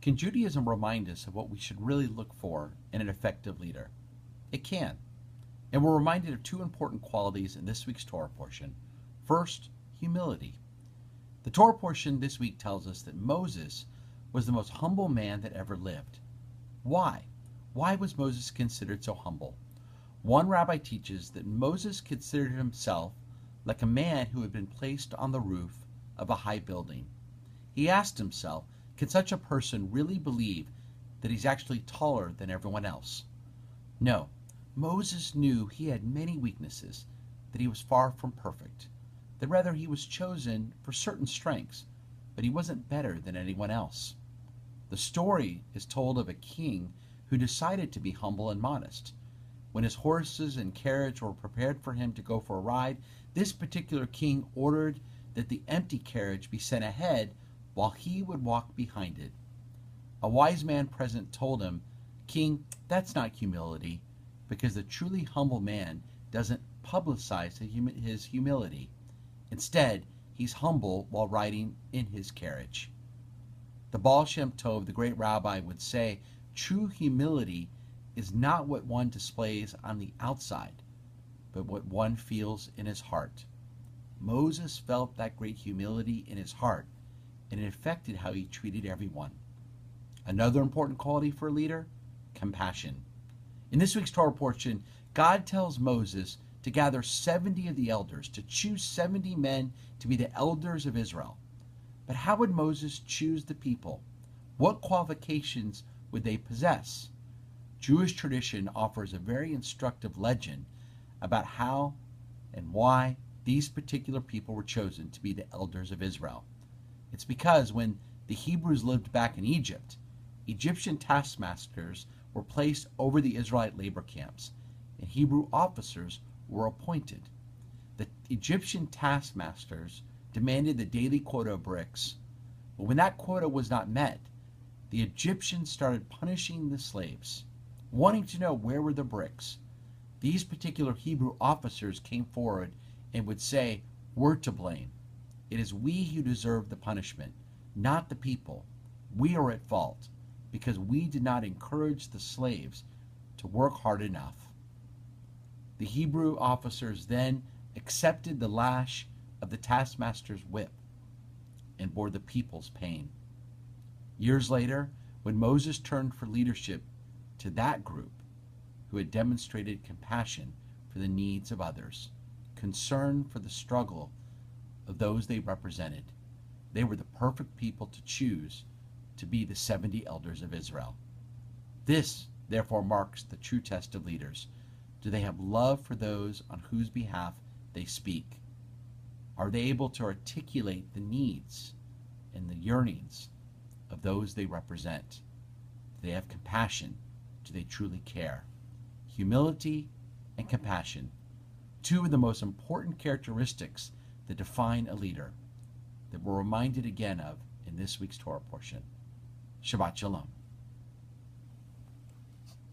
Can Judaism remind us of what we should really look for in an effective leader? It can. And we're reminded of two important qualities in this week's Torah portion. First, humility. The Torah portion this week tells us that Moses was the most humble man that ever lived. Why? Why was Moses considered so humble? One rabbi teaches that Moses considered himself like a man who had been placed on the roof of a high building. He asked himself, can such a person really believe that he's actually taller than everyone else? No. Moses knew he had many weaknesses, that he was far from perfect, that rather he was chosen for certain strengths, but he wasn't better than anyone else. The story is told of a king who decided to be humble and modest. When his horses and carriage were prepared for him to go for a ride, this particular king ordered that the empty carriage be sent ahead while he would walk behind it. A wise man present told him, King, that's not humility, because the truly humble man doesn't publicize his humility. Instead, he's humble while riding in his carriage. The Baal Shem Tov, the great rabbi, would say, true humility is not what one displays on the outside, but what one feels in his heart. Moses felt that great humility in his heart, and it affected how he treated everyone. Another important quality for a leader, compassion. In this week's Torah portion, God tells Moses to gather 70 of the elders, to choose 70 men to be the elders of Israel. But how would Moses choose the people? What qualifications would they possess? Jewish tradition offers a very instructive legend about how and why these particular people were chosen to be the elders of Israel. It's because when the Hebrews lived back in Egypt, Egyptian taskmasters were placed over the Israelite labor camps, and Hebrew officers were appointed. The Egyptian taskmasters demanded the daily quota of bricks, but when that quota was not met, the Egyptians started punishing the slaves, wanting to know where were the bricks. These particular Hebrew officers came forward and would say, we're to blame. It is we who deserve the punishment, not the people. We are at fault because we did not encourage the slaves to work hard enough. The Hebrew officers then accepted the lash of the taskmaster's whip and bore the people's pain. Years later, when Moses turned for leadership to that group who had demonstrated compassion for the needs of others, concern for the struggle of those they represented, they were the perfect people to choose to be the 70 elders of Israel. This, therefore, marks the true test of leaders. Do they have love for those on whose behalf they speak? Are they able to articulate the needs and the yearnings of those they represent? Do they have compassion? Do they truly care? Humility and compassion, two of the most important characteristics that define a leader, that we're reminded again of in this week's Torah portion. Shabbat Shalom.